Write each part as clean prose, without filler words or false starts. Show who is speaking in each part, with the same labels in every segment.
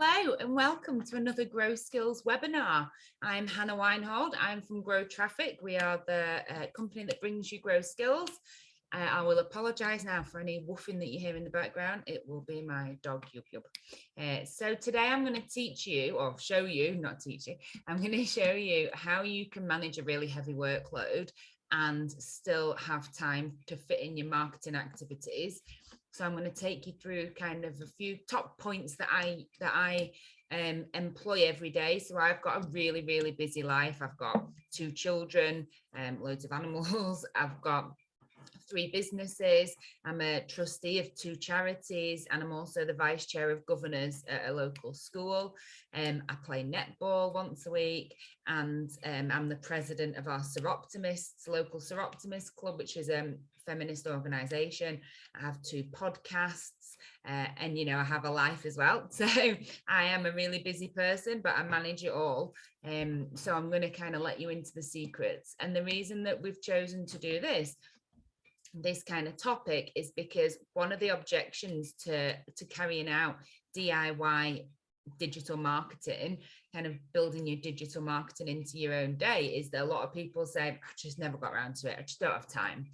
Speaker 1: Hello and welcome to another GrowSkills webinar. I'm Hannah Weinhold. I'm from Grow Traffic. We are the company that brings you GrowSkills. I will apologise now for any woofing that you hear in the background. It will be my dog, Yub Yub. So today I'm going to teach you, or show you, not teach you, I'm going to show you how you can manage a really heavy workload and still have time to fit in your marketing activities. So I'm going to take you through kind of a few top points that I employ every day. So I've got a really, really busy life. I've got 2 children, loads of animals. I've got 3 businesses. I'm a trustee of 2 charities, and I'm also the vice chair of governors at a local school. I play netball once a week, and I'm the president of our Soroptimists, local Soroptimist club, which is a feminist organization. I have 2 podcasts, and I have a life as well. So I am a really busy person, but I manage it all. So I'm going to kind of let you into the secrets. And the reason that we've chosen to do this kind of topic is because one of the objections to carrying out DIY digital marketing, kind of building your digital marketing into your own day, is that a lot of people say, I just never got around to it, I just don't have time.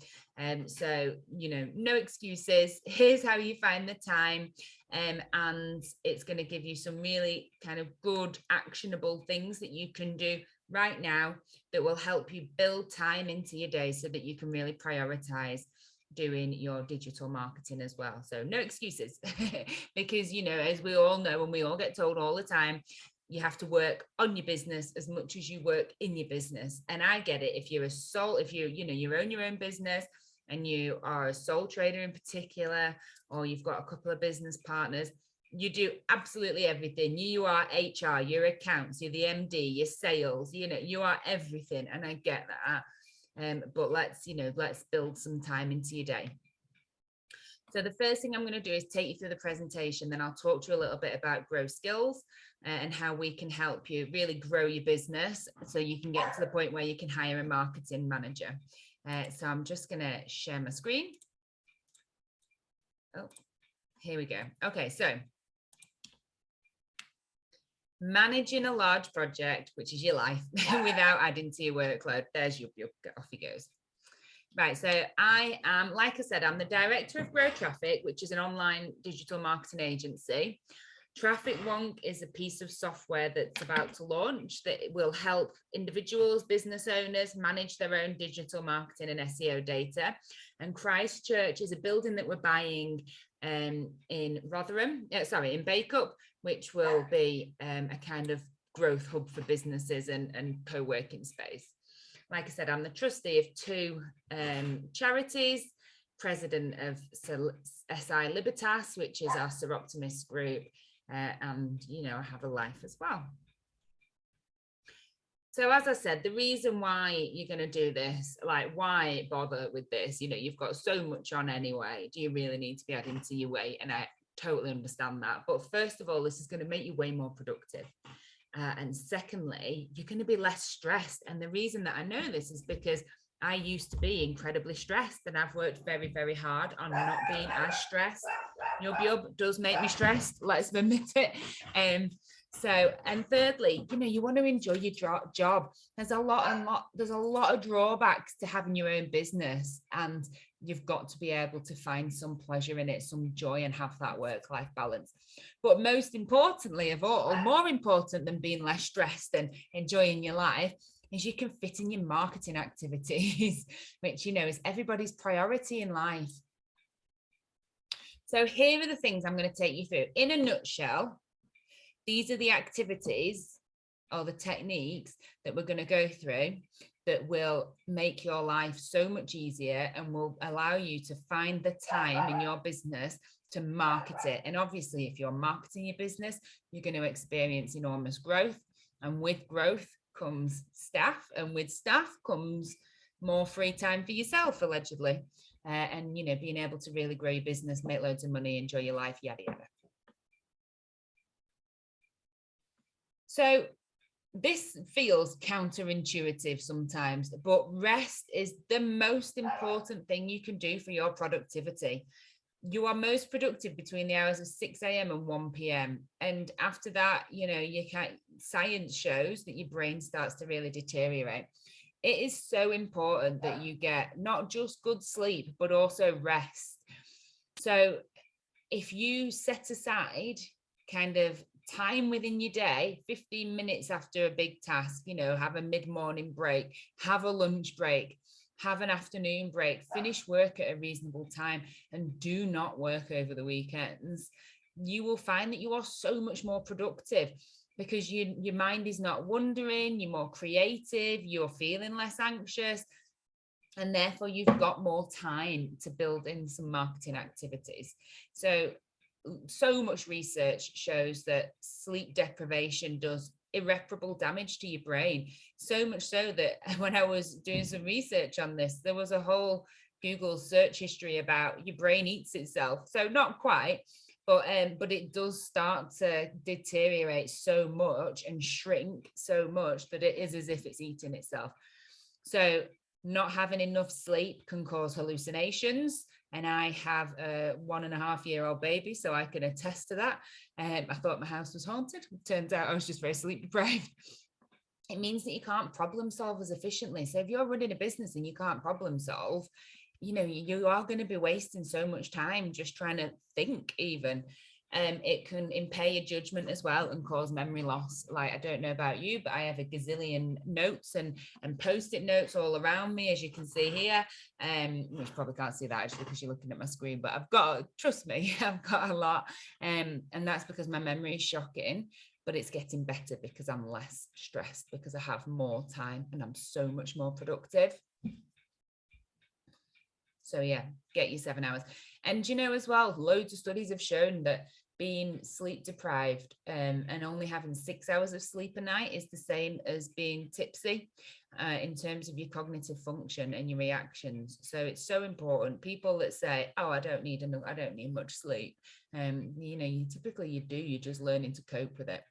Speaker 1: So no excuses. Here's how you find the time, and it's going to give you some really kind of good actionable things that you can do right now that will help you build time into your day so that you can really prioritize doing your digital marketing as well. So no excuses, because as we all know, and we all get told all the time, you have to work on your business as much as you work in your business. And I get it. If you're you own your own business and you are a sole trader in particular, or you've got a couple of business partners, you do absolutely everything. You are HR, you're accounts, you're the MD, you're sales, you are everything. And I get that. But let's build some time into your day. So the first thing I'm going to do is take you through the presentation. Then I'll talk to you a little bit about GrowSkills and how we can help you really grow your business so you can get to the point where you can hire a marketing manager. So I'm just going to share my screen. Oh, here we go. Okay, so managing a large project, which is your life, without adding to your workload. There's your off he goes. Right, so I am, like I said, I'm the director of Grow Traffic, which is an online digital marketing agency. Traffic Wonk is a piece of software that's about to launch that will help individuals, business owners manage their own digital marketing and SEO data. And Christchurch is a building that we're buying in Rotherham, in Bacup, which will be a kind of growth hub for businesses and co-working space. Like I said, I'm the trustee of 2 charities, president of SI Libertas, which is our Soroptimist group, and I have a life as well. So as I said, the reason why you're going to do this, like why bother with this, you've got so much on anyway. Do you really need to be adding to your weight? And I totally understand that. But first of all, this is going to make you way more productive. And secondly, you're going to be less stressed. And the reason that I know this is because I used to be incredibly stressed, and I've worked very, very hard on not being as stressed. Your job does make me stressed, let's admit it. So, and thirdly, you want to enjoy your job. There's a lot of drawbacks to having your own business, and you've got to be able to find some pleasure in it, some joy, and have that work-life balance. But most importantly of all, more important than being less stressed and enjoying your life, is you can fit in your marketing activities, which, is everybody's priority in life. So here are the things I'm going to take you through. In a nutshell, these are the activities or the techniques that we're going to go through that will make your life so much easier and will allow you to find the time in your business to market it. And obviously, if you're marketing your business, you're going to experience enormous growth. And with growth comes staff, and with staff comes more free time for yourself, allegedly. And, being able to really grow your business, make loads of money, enjoy your life, yada, yada. So this feels counterintuitive sometimes, but rest is the most important thing you can do for your productivity. You are most productive between the hours of 6 a.m. and 1 p.m. And after that, science shows that your brain starts to really deteriorate. It is so important that you get not just good sleep, but also rest. So if you set aside kind of time within your day, 15 minutes after a big task, have a mid-morning break, have a lunch break, have an afternoon break, finish work at a reasonable time, and do not work over the weekends, you will find that you are so much more productive because your mind is not wandering, you're more creative, you're feeling less anxious, and therefore you've got more time to build in some marketing activities. So much research shows that sleep deprivation does irreparable damage to your brain. So much so that when I was doing some research on this, there was a whole Google search history about your brain eats itself. So not quite, but it does start to deteriorate so much and shrink so much that it is as if it's eating itself. So not having enough sleep can cause hallucinations. And I have a 1.5-year-old baby, so I can attest to that. I thought my house was haunted. Turns out I was just very sleep deprived. It means that you can't problem solve as efficiently. So if you're running a business and you can't problem solve, you are going to be wasting so much time just trying to think even. It can impair your judgment as well and cause memory loss. Like, I don't know about you, but I have a gazillion notes and post-it notes all around me, as you can see here. Which probably can't see that actually because you're looking at my screen, but trust me, I've got a lot. And that's because my memory is shocking, but it's getting better because I'm less stressed, because I have more time and I'm so much more productive. So yeah, get your 7 hours. And as well, loads of studies have shown that being sleep deprived and only having 6 hours of sleep a night is the same as being tipsy in terms of your cognitive function and your reactions. So it's so important. People that say, "Oh, I don't need much sleep," typically you do. You're just learning to cope with it.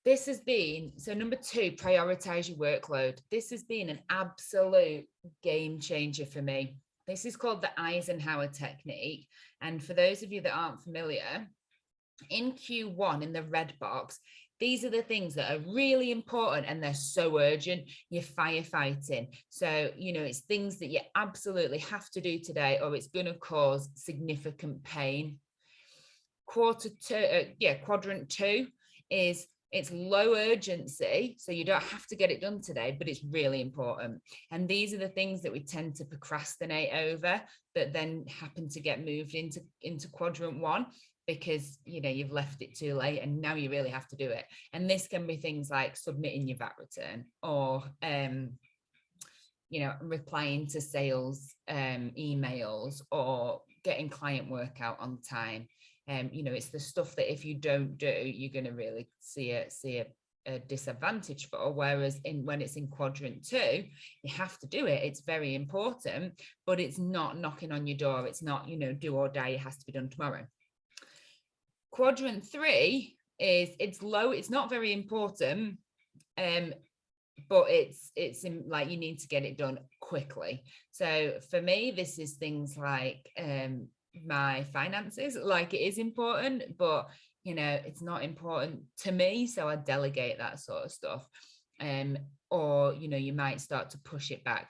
Speaker 1: This has been, so number 2, prioritize your workload. This has been an absolute game changer for me. This is called the Eisenhower technique. And for those of you that aren't familiar, in Q1, in the red box, these are the things that are really important and they're so urgent. You're firefighting. So, it's things that you absolutely have to do today or it's going to cause significant pain. Quadrant 2 is, it's low urgency, so you don't have to get it done today, but it's really important. And these are the things that we tend to procrastinate over that then happen to get moved into quadrant 1 because, you've left it too late and now you really have to do it. And this can be things like submitting your VAT return or, replying to sales emails or getting client work out on time. It's the stuff that if you don't do, you're going to really see a disadvantage for. Whereas when it's in quadrant 2, you have to do it. It's very important, but it's not knocking on your door. It's not, do or die. It has to be done tomorrow. Quadrant 3 is, it's low. It's not very important, but it's like you need to get it done quickly. So for me, this is things like my finances. Like, it is important, but it's not important to me, so I delegate that sort of stuff. Or you might start to push it back.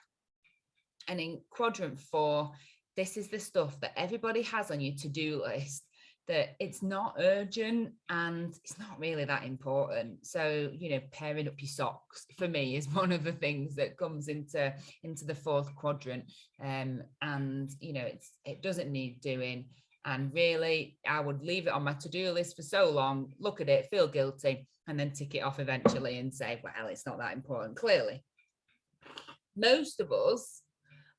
Speaker 1: And in quadrant 4, this is the stuff that everybody has on your to-do list that it's not urgent and it's not really that important. So, pairing up your socks for me is one of the things that comes into the 4th quadrant. And, it doesn't need doing. And really, I would leave it on my to-do list for so long, look at it, feel guilty, and then tick it off eventually and say, well, it's not that important, clearly. Most of us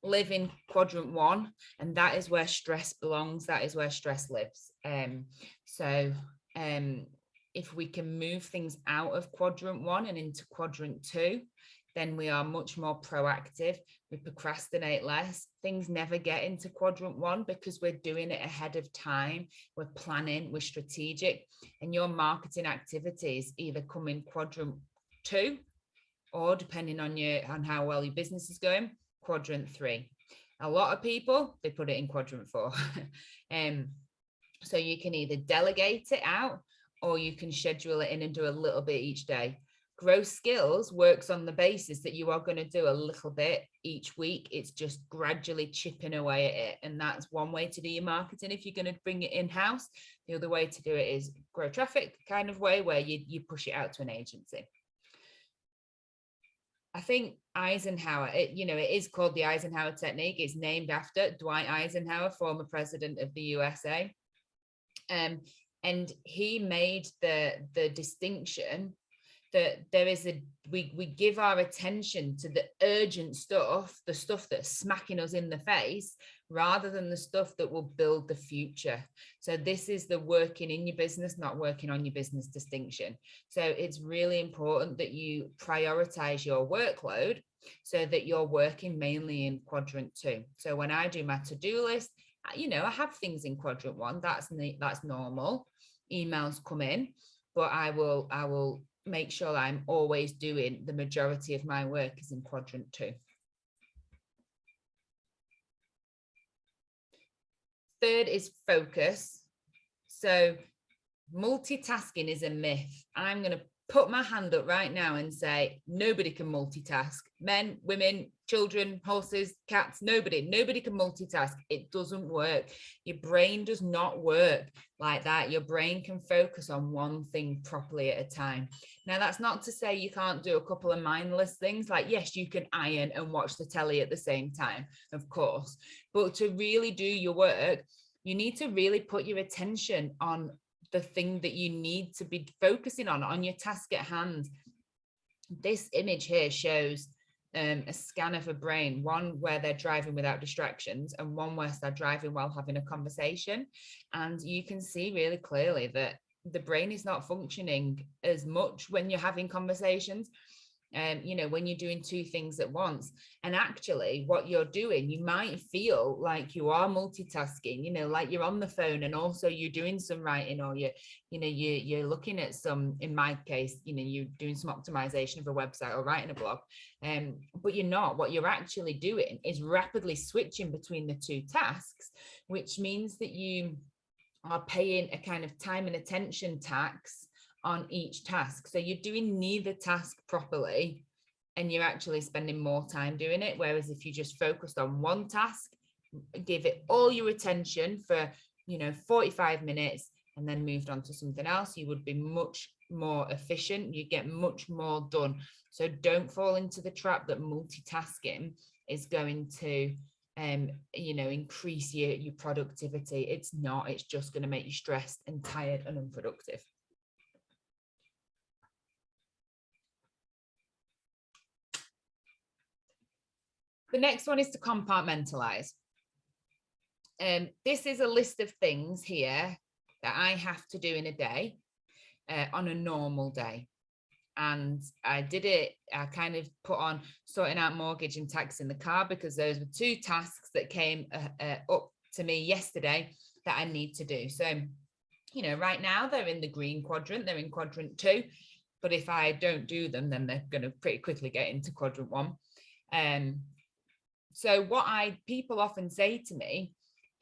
Speaker 1: live in quadrant 1, and that is where stress belongs. That is where stress lives. If we can move things out of quadrant 1 and into quadrant 2, then we are much more proactive. We procrastinate less. Things never get into quadrant 1 because we're doing it ahead of time. We're planning, we're strategic, and your marketing activities either come in quadrant 2 or, depending on how well your business is going, quadrant 3. A lot of people, they put it in quadrant 4. So you can either delegate it out or you can schedule it in and do a little bit each day. GrowSkills works on the basis that you are going to do a little bit each week. It's just gradually chipping away at it. And that's one way to do your marketing if you're going to bring it in-house. The other way to do it is grow traffic kind of way, where you push it out to an agency. I think Eisenhower, it is called the Eisenhower technique. It's named after Dwight Eisenhower, former president of the USA. And he made the distinction that there is we give our attention to the urgent stuff, the stuff that's smacking us in the face, rather than the stuff that will build the future. So this is the working in your business, not working on your business distinction. So it's really important that you prioritize your workload so that you're working mainly in quadrant 2. So when I do my to-do list, I have things in quadrant 1. That's normal. Emails come in, but I will make sure I'm always doing the majority of my work is in quadrant 2. Third is focus. So multitasking is a myth. I'm going to put my hand up right now and say nobody can multitask. Men, women, children, horses, cats, nobody can multitask. It doesn't work. Your brain does not work like that. Your brain can focus on one thing properly at a time. Now, that's not to say you can't do a couple of mindless things. Like, yes, you can iron and watch the telly at the same time, of course. But to really do your work, you need to really put your attention on the thing that you need to be focusing on your task at hand. This image here shows a scan of a brain, one where they're driving without distractions and one where they're driving while having a conversation. And you can see really clearly that the brain is not functioning as much when you're having conversations. When you're doing two things at once. And actually what you're doing, you might feel like you are multitasking, like you're on the phone and also you're doing some writing, or you're looking at some, in my case, you're doing some optimization of a website or writing a blog. But you're not. What you're actually doing is rapidly switching between the two tasks, which means that you are paying a kind of time and attention tax on each task. So you're doing neither task properly and you're actually spending more time doing it. Whereas if you just focused on one task, give it all your attention for 45 minutes and then moved on to something else, you would be much more efficient. You get much more done. So don't fall into the trap that multitasking is going to increase your productivity. It's not. It's just going to make you stressed and tired and unproductive. The next one is to compartmentalize. This is a list of things here that I have to do in a day, on a normal day. And I did it, I kind of put on sorting out mortgage and tax in the car, because those were two tasks that came up to me yesterday that I need to do. So, right now they're in the green quadrant, they're in quadrant 2. But if I don't do them, then they're going to pretty quickly get into quadrant 1. So what people often say to me,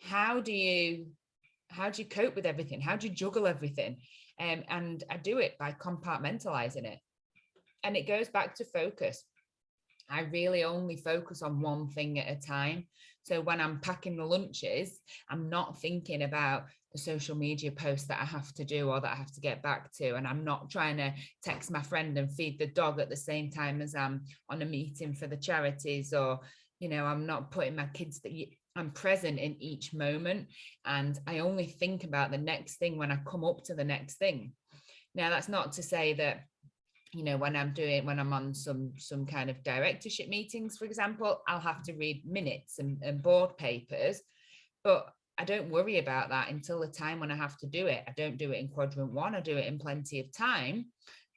Speaker 1: how do you cope with everything? How do you juggle everything? And I do it by compartmentalizing it. And it goes back to focus. I really only focus on one thing at a time. So when I'm packing the lunches, I'm not thinking about the social media posts that I have to do or that I have to get back to. And I'm not trying to text my friend and feed the dog at the same time as I'm on a meeting for the charities, or, I'm not putting my kids I'm present in each moment. And I only think about the next thing when I come up to the next thing. Now, that's not to say that, when I'm on some kind of directorship meetings, for example, I'll have to read minutes and board papers, but I don't worry about that until the time when I have to do it. I don't do it in quadrant 1. I do it in plenty of time,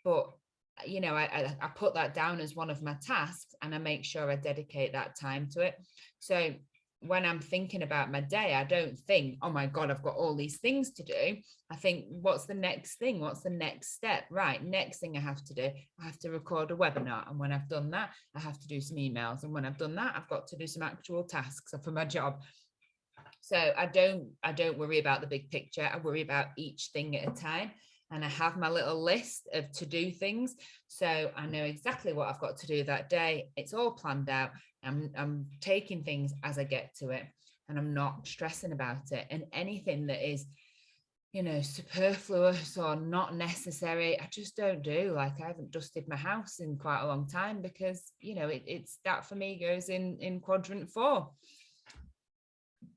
Speaker 1: but I put that down as one of my tasks and I make sure I dedicate that time to it. So when I'm thinking about my day, I don't think, oh my God, I've got all these things to do. I think, what's the next thing? What's the next step? Right, next thing I have to do, I have to record a webinar. And when I've done that, I have to do some emails. And when I've done that, I've got to do some actual tasks for my job. So I don't worry about the big picture. I worry about each thing at a time. And I have my little list of to-do things. So I know exactly what I've got to do that day. It's all planned out. I'm taking things as I get to it, and I'm not stressing about it. And anything that is, superfluous or not necessary, I just don't do. Like, I haven't dusted my house in quite a long time because, it's that for me goes in quadrant 4.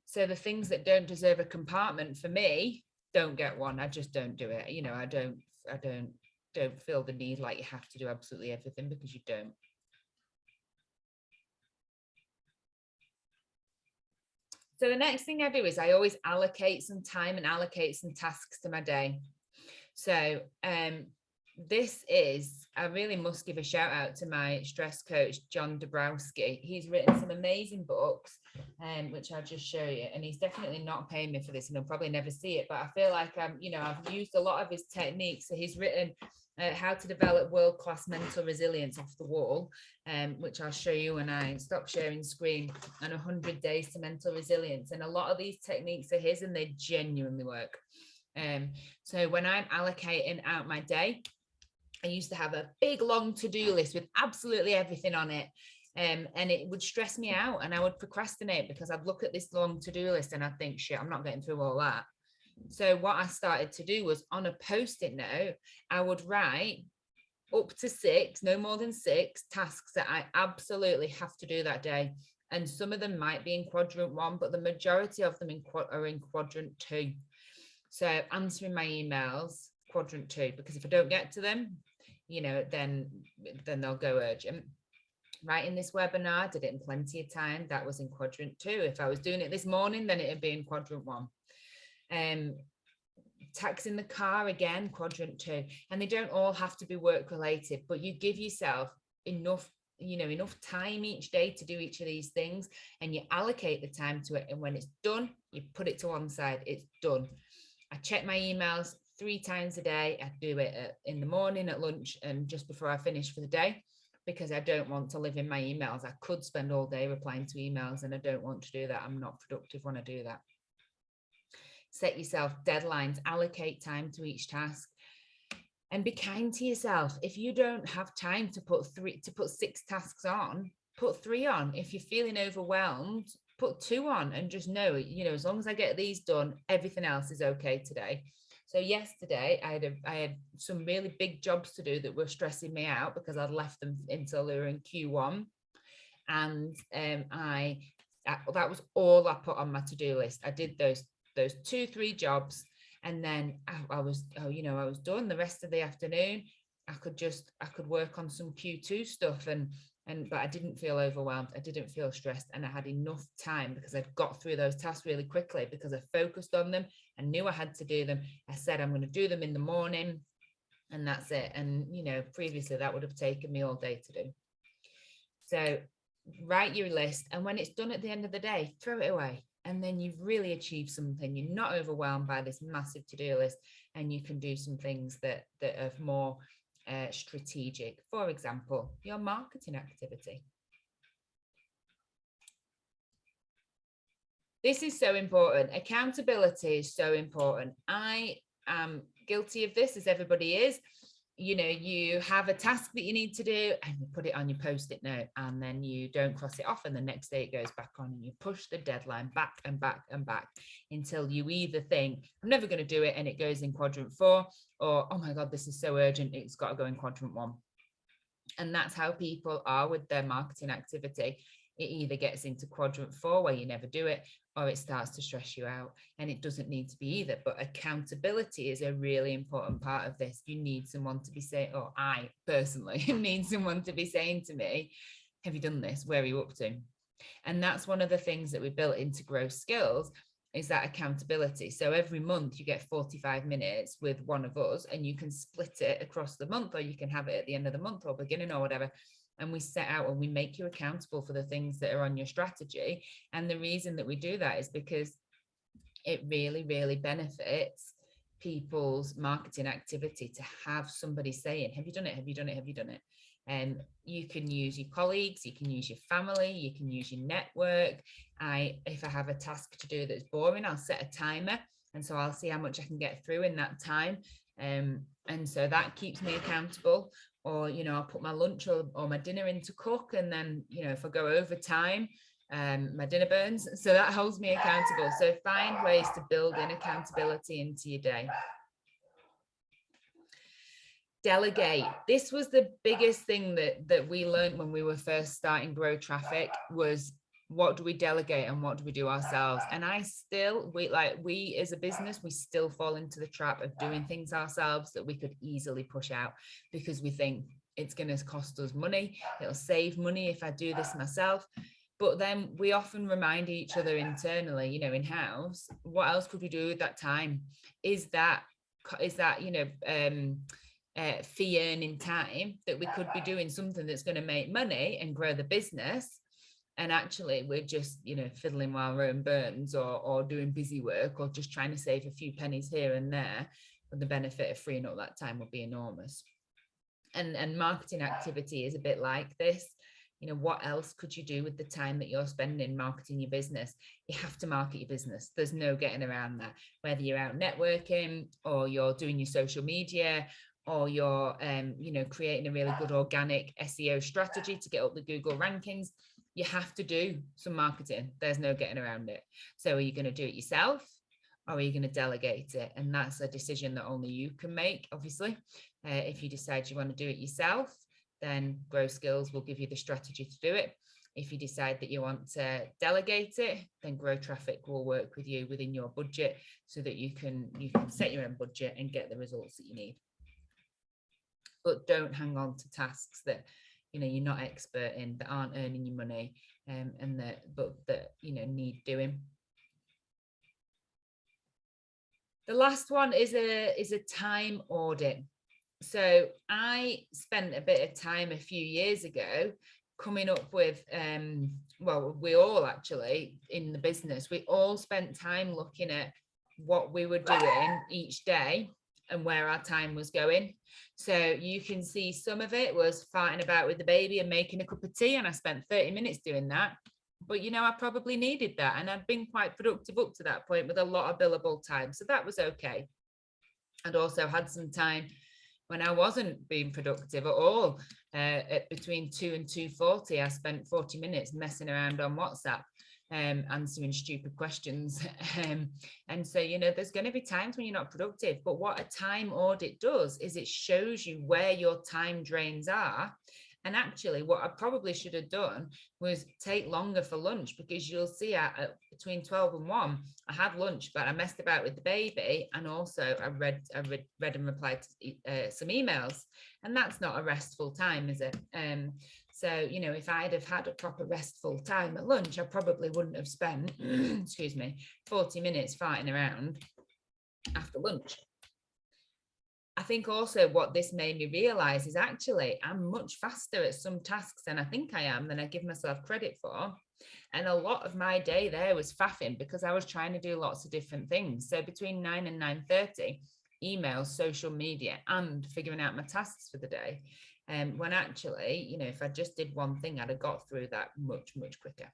Speaker 1: So the things that don't deserve a compartment for me don't get one. I just don't do it. I don't feel the need like you have to do absolutely everything, because you don't. So the next thing I do is I always allocate some time and allocate some tasks to my day. So I really must give a shout out to my stress coach, John Dabrowski. He's written some amazing books, which I'll just show you. And he's definitely not paying me for this, and he'll probably never see it. But I feel like I've used a lot of his techniques. So he's written How to Develop World-Class Mental Resilience Off the Wall, which I'll show you when I stop sharing screen, and 100 Days to Mental Resilience. And a lot of these techniques are his, and they genuinely work. So when I'm allocating out my day, I used to have a big long to-do list with absolutely everything on it. And it would stress me out, and I would procrastinate because I'd look at this long to-do list and I'd think, shit, I'm not getting through all that. So what I started to do was, on a post-it note, I would write up to 6, no more than 6 tasks that I absolutely have to do that day. And some of them might be in quadrant 1, but the majority of them are in quadrant 2. So answering my emails, quadrant 2, because if I don't get to them, then they'll go urgent. Writing this webinar, did it in plenty of time, that was in quadrant 2. If I was doing it this morning, then it'd be in quadrant 1. Taxing the car, again, quadrant 2. And they don't all have to be work related, but you give yourself enough time each day to do each of these things, and you allocate the time to it. And when it's done, you put it to one side. It's done. I check my emails 3 times a day. I do it in the morning, at lunch, and just before I finish for the day, because I don't want to live in my emails. I could spend all day replying to emails, and I don't want to do that. I'm not productive when I do that. Set yourself deadlines, allocate time to each task, and be kind to yourself. If you don't have time to put 6 tasks on, put 3 on. If you're feeling overwhelmed, put 2 on, and just know, as long as I get these done, everything else is okay today. So yesterday I had some really big jobs to do that were stressing me out because I'd left them until they were in Q1. And that was all I put on my to-do list. I did those 2-3 jobs, and then I was done. The rest of the afternoon, I could work on some Q2 stuff, but I didn't feel overwhelmed. I didn't feel stressed, and I had enough time because I'd got through those tasks really quickly because I focused on them. I knew I had to do them. I said, I'm going to do them in the morning, and that's it. And, previously that would have taken me all day to do. So write your list, and when it's done at the end of the day, throw it away. And then you've really achieved something. You're not overwhelmed by this massive to-do list, and you can do some things that are more strategic. For example, your marketing activity. This is so important. Accountability is so important. I am guilty of this, as everybody is. You have a task that you need to do, and you put it on your post-it note, and then you don't cross it off, and the next day it goes back on, and you push the deadline back and back and back until you either think, I'm never going to do it, and it goes in quadrant 4, or, oh my God, this is so urgent, it's got to go in quadrant 1. And that's how people are with their marketing activity. It either gets into quadrant 4 where you never do it, or it starts to stress you out, and it doesn't need to be either. But accountability is a really important part of this. You need someone to be saying, or I personally need someone to be saying to me, have you done this? Where are you up to? And that's one of the things that we built into GrowSkills, is that accountability. So every month you get 45 minutes with one of us, and you can split it across the month, or you can have it at the end of the month or beginning or whatever. and we set out and we make you accountable for the things that are on your strategy. And the reason that we do that is because it really, really benefits people's marketing activity to have somebody saying, have you done it? Have you done it? Have you done it? And you can use your colleagues, you can use your family, you can use your network. If I have a task to do that's boring, I'll set a timer. And so I'll see how much I can get through in that time. And so that keeps me accountable. Or, I'll put my lunch or my dinner in to cook. And then, if I go over time, my dinner burns. So that holds me accountable. So find ways to build in accountability into your day. Delegate. This was the biggest thing that we learned when we were first starting Grow Traffic, was what do we delegate and what do we do ourselves? And we as a business, we still fall into the trap of doing things ourselves that we could easily push out because we think it's going to cost us money. It'll save money if I do this myself. But then we often remind each other internally, in-house, what else could we do with that time? Is that fee earning time that we could be doing something that's going to make money and grow the business? And actually we're just, fiddling while Rome burns, or doing busy work, or just trying to save a few pennies here and there. But the benefit of freeing up that time would be enormous. And marketing activity is a bit like this. What else could you do with the time that you're spending marketing your business? You have to market your business. There's no getting around that. Whether you're out networking, or you're doing your social media, or you're, creating a really good organic SEO strategy to get up the Google rankings, you have to do some marketing. There's no getting around it. So are you going to do it yourself, or are you going to delegate it? And that's a decision that only you can make, obviously. If you decide you want to do it yourself, then GrowSkills will give you the strategy to do it. If you decide that you want to delegate it, then Grow Traffic will work with you within your budget so that you can set your own budget and get the results that you need. But don't hang on to tasks that you're not expert in, that aren't earning you money, and that need doing. The last one is a time audit. So I spent a bit of time a few years ago coming up with, we all actually in the business, we all spent time looking at what we were doing each day and where our time was going. So you can see some of it was farting about with the baby and making a cup of tea, and I spent 30 minutes doing that. But I probably needed that, and I'd been quite productive up to that point with a lot of billable time, so that was okay. I'd also had some time when I wasn't being productive at all. At between 2 and 2:40, I spent 40 minutes messing around on WhatsApp, answering stupid questions. And so, there's going to be times when you're not productive, but what a time audit does is it shows you where your time drains are. And actually what I probably should have done was take longer for lunch, because you'll see at between 12 and 1, I had lunch, but I messed about with the baby. And also I read and replied to some emails, and that's not a restful time, is it? So, if I'd have had a proper restful time at lunch, I probably wouldn't have spent, 40 minutes farting around after lunch. I think also what this made me realize is actually I'm much faster at some tasks than I think I am, than I give myself credit for. And a lot of my day there was faffing because I was trying to do lots of different things. So between 9 and 9:30, emails, social media, and figuring out my tasks for the day. When actually, if I just did one thing, I'd have got through that much, much quicker.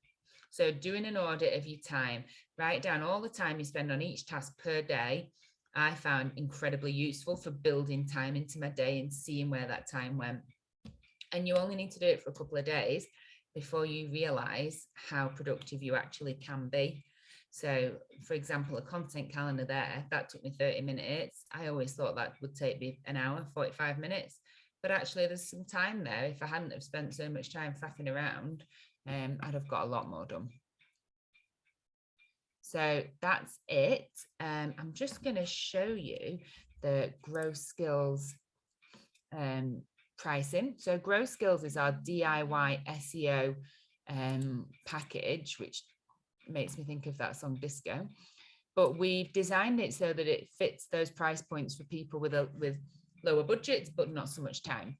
Speaker 1: So doing an audit of your time, write down all the time you spend on each task per day, I found incredibly useful for building time into my day and seeing where that time went. And you only need to do it for a couple of days before you realize how productive you actually can be. So, for example, a content calendar there, that took me 30 minutes. I always thought that would take me an hour, 45 minutes. But actually, there's some time there. If I hadn't have spent so much time faffing around, I'd have got a lot more done. So that's it. I'm just going to show you the GrowSkills pricing. So GrowSkills is our DIY SEO package, which makes me think of that song Disco. But we've designed it so that it fits those price points for people with lower budgets, but not so much time.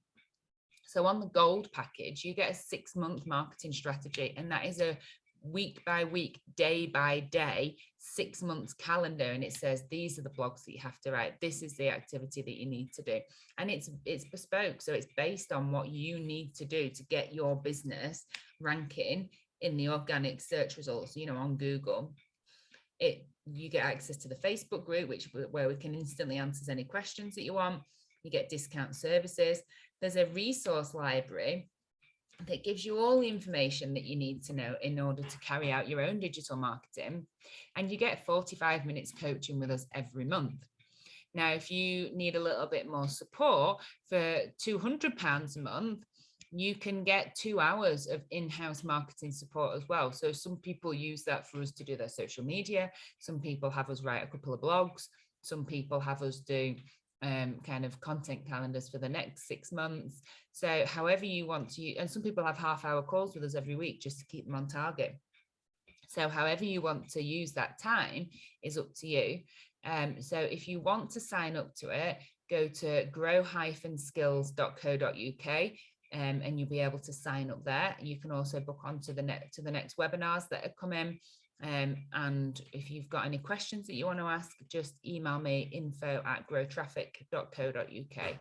Speaker 1: So on the gold package, you get a 6-month marketing strategy, and that is a week by week, day by day, 6 months calendar. And it says, these are the blogs that you have to write. This is the activity that you need to do. And it's bespoke. So it's based on what you need to do to get your business ranking in the organic search results, you know, on Google. You get access to the Facebook group, where we can instantly answer any questions that you want. You get discount services. There's a resource library that gives you all the information that you need to know in order to carry out your own digital marketing. And you get 45 minutes coaching with us every month. Now, if you need a little bit more support, for £200 a month, you can get 2 hours of in-house marketing support as well. So some people use that for us to do their social media. Some people have us write a couple of blogs. Some people have us do kind of content calendars for the next 6 months. So however you want to, and some people have half-hour calls with us every week just to keep them on target. So however you want to use that time is up to you. So if you want to sign up to it, go to grow-skills.co.uk. And you'll be able to sign up there. You can also book on to the next webinars that are coming. And if you've got any questions that you want to ask, just email me, info@growtraffic.co.uk.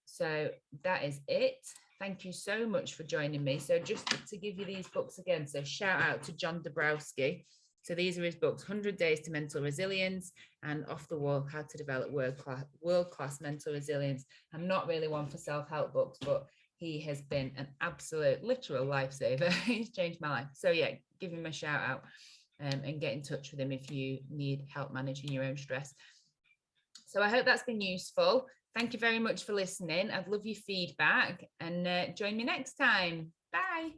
Speaker 1: So that is it. Thank you so much for joining me. So just to give you these books again, so shout out to John Dabrowski. So these are his books, 100 Days to Mental Resilience and Off the Wall, How to Develop World-Class Mental Resilience. I'm not really one for self-help books, but he has been an absolute literal lifesaver. He's changed my life. So yeah, give him a shout out and get in touch with him if you need help managing your own stress. So I hope that's been useful. Thank you very much for listening. I'd love your feedback, and join me next time. Bye.